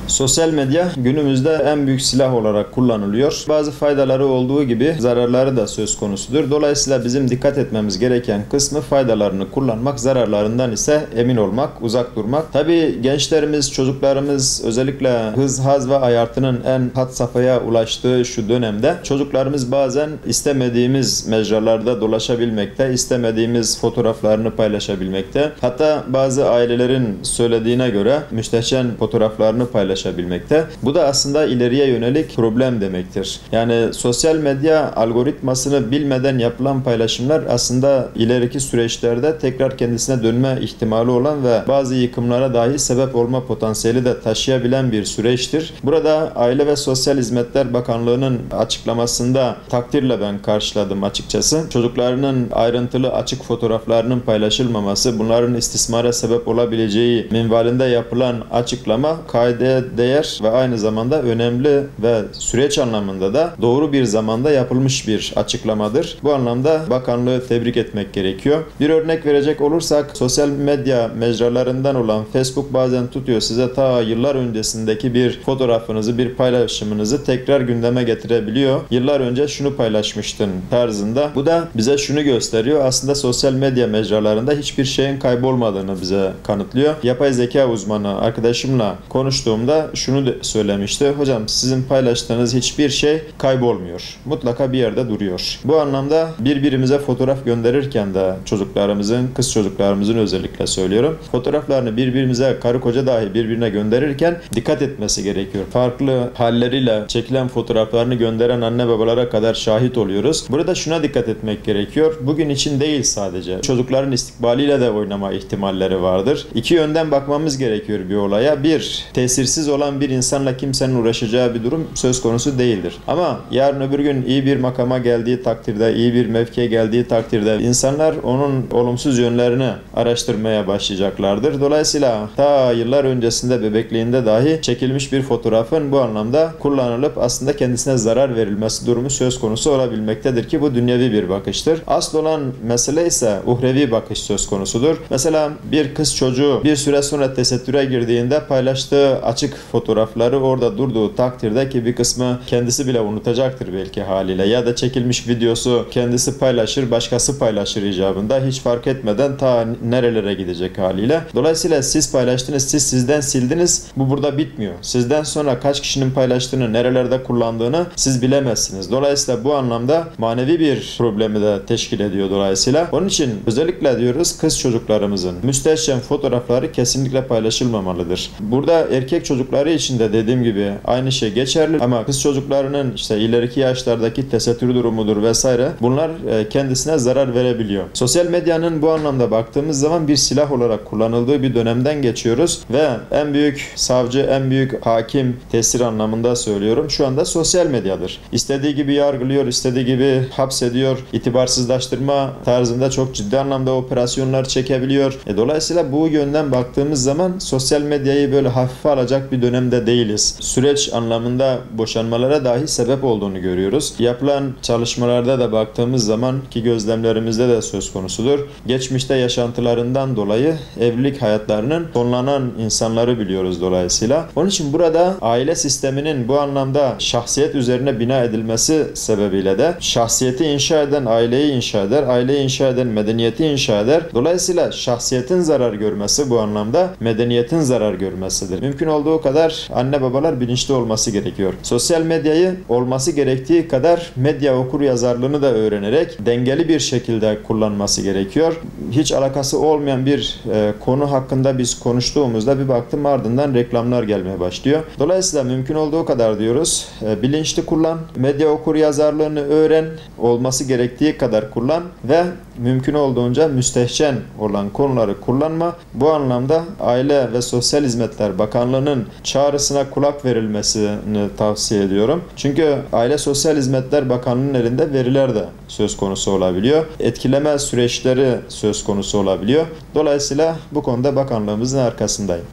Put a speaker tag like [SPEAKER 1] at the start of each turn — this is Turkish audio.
[SPEAKER 1] Sosyal medya günümüzde en büyük silah olarak kullanılıyor. Bazı faydaları olduğu gibi zararları da söz konusudur. Dolayısıyla bizim dikkat etmemiz gereken kısmı faydalarını kullanmak, zararlarından ise emin olmak, uzak durmak. Tabii gençlerimiz, çocuklarımız özellikle hız, haz ve hayatının en had safhaya ulaştığı şu dönemde çocuklarımız bazen istemediğimiz mecralarda dolaşabilmekte, istemediğimiz fotoğraflarını paylaşabilmekte. Hatta bazı ailelerin söylediğine göre müstehcen fotoğraflarını paylaşabilmekte. Bu da aslında ileriye yönelik problem demektir. Yani sosyal medya algoritmasını bilmeden yapılan paylaşımlar aslında ileriki süreçlerde tekrar kendisine dönme ihtimali olan ve bazı yıkımlara dahi sebep olma potansiyeli de taşıyabilen bir süreçtir. Burada Aile ve Sosyal Hizmetler Bakanlığı'nın açıklamasında takdirle ben karşıladım açıkçası. Çocuklarının ayrıntılı açık fotoğraflarının paylaşılmaması, bunların istismara sebep olabileceği minvalinde yapılan açıklama kaideye değer ve aynı zamanda önemli ve süreç anlamında da doğru bir zamanda yapılmış bir açıklamadır. Bu anlamda bakanlığı tebrik etmek gerekiyor. Bir örnek verecek olursak sosyal medya mecralarından olan Facebook bazen tutuyor size ta yıllar öncesindeki bir fotoğrafınızı, bir paylaşımınızı tekrar gündeme getirebiliyor. Yıllar önce şunu paylaşmıştın tarzında. Bu da bize şunu gösteriyor. Aslında sosyal medya mecralarında hiçbir şeyin kaybolmadığını bize kanıtlıyor. Yapay zeka uzmanı arkadaşımla konuştuğumda şunu söylemişti. Hocam sizin paylaştığınız hiçbir şey kaybolmuyor. Mutlaka bir yerde duruyor. Bu anlamda birbirimize fotoğraf gönderirken de çocuklarımızın, kız çocuklarımızın özellikle söylüyorum. Fotoğraflarını birbirimize, karı koca dahi birbirine gönderirken dikkat etmesi gerekiyor. Farklı halleriyle çekilen fotoğraflarını gönderen anne babalara kadar şahit oluyoruz. Burada şuna dikkat etmek gerekiyor. Bugün için değil sadece. Çocukların istikbaliyle de oynama ihtimalleri vardır. İki yönden bakmamız gerekiyor bir olaya. Bir, tesirsiz olan bir insanla kimsenin uğraşacağı bir durum söz konusu değildir. Ama yarın öbür gün iyi bir makama geldiği takdirde, iyi bir mevkiye geldiği takdirde insanlar onun olumsuz yönlerini araştırmaya başlayacaklardır. Dolayısıyla ta yıllar öncesinde bebekliğinde dahi çekilmiş bir fotoğrafın bu anlamda kullanılıp aslında kendisine zarar verilmesi durumu söz konusu olabilmektedir ki bu dünyevi bir bakıştır. Asıl olan mesele ise uhrevi bakış söz konusudur. Mesela bir kız çocuğu bir süre sonra tesettüre girdiğinde paylaştığı açık fotoğrafları orada durduğu takdirde ki bir kısmı kendisi bile unutacaktır belki haliyle ya da çekilmiş videosu kendisi paylaşır, başkası paylaşır icabında hiç fark etmeden ta nerelere gidecek haliyle. Dolayısıyla siz paylaştınız, siz sizden sildiniz. Bu burada bitmiyor. Sizden sonra kaç kişinin paylaştığını, nerelerde kullandığını siz bilemezsiniz. Dolayısıyla bu anlamda manevi bir problemi de teşkil ediyor dolayısıyla. Onun için özellikle diyoruz kız çocuklarımızın müstehcen fotoğrafları kesinlikle paylaşılmamalıdır. Burada erkek çocukları için de dediğim gibi aynı şey geçerli ama kız çocuklarının işte ileriki yaşlardaki tesettür durumudur vesaire bunlar kendisine zarar verebiliyor. Sosyal medyanın bu anlamda baktığımız zaman bir silah olarak kullanıldığı bir dönemden geçiyoruz ve en büyük savcı, en büyük hakim tesir anlamında söylüyorum şu anda sosyal medyadır. İstediği gibi yargılıyor, istediği gibi hapsediyor, itibarsızlaştırma tarzında çok ciddi anlamda operasyonlar çekebiliyor. Dolayısıyla bu yönden baktığımız zaman sosyal medyayı böyle hafife alacak bir dönemde değiliz. Süreç anlamında boşanmalara dahi sebep olduğunu görüyoruz. Yapılan çalışmalarda da baktığımız zaman ki gözlemlerimizde de söz konusudur. Geçmişte yaşantılarından dolayı evlilik hayatlarının sonlanan insanları biliyoruz dolayısıyla. Onun için burada aile sisteminin bu anlamda şahsiyet üzerine bina edilmesi sebebiyle de şahsiyeti inşa eden aileyi inşa eder, aileyi inşa eden medeniyeti inşa eder. Dolayısıyla şahsiyetin zarar görmesi bu anlamda medeniyetin zarar görmesidir. Mümkün olduğu kadar anne babalar bilinçli olması gerekiyor. Sosyal medyayı olması gerektiği kadar medya okuryazarlığını da öğrenerek dengeli bir şekilde kullanması gerekiyor. Hiç alakası olmayan bir konu hakkında biz konuştuğumuzda bir baktım ardından reklamlar gelmeye başlıyor. Dolayısıyla mümkün olduğu kadar diyoruz bilinçli kullan, medya okuryazarlığını öğren, olması gerektiği kadar kullan ve mümkün olduğunca müstehcen olan konuları kullanma. Bu anlamda Aile ve Sosyal Hizmetler Bakanlığı'nın çağrısına kulak verilmesini tavsiye ediyorum. Çünkü Aile Sosyal Hizmetler Bakanlığı'nın elinde veriler de söz konusu olabiliyor. Etkileme süreçleri söz konusu olabiliyor. Dolayısıyla bu konuda bakanlığımızın arkasındayım.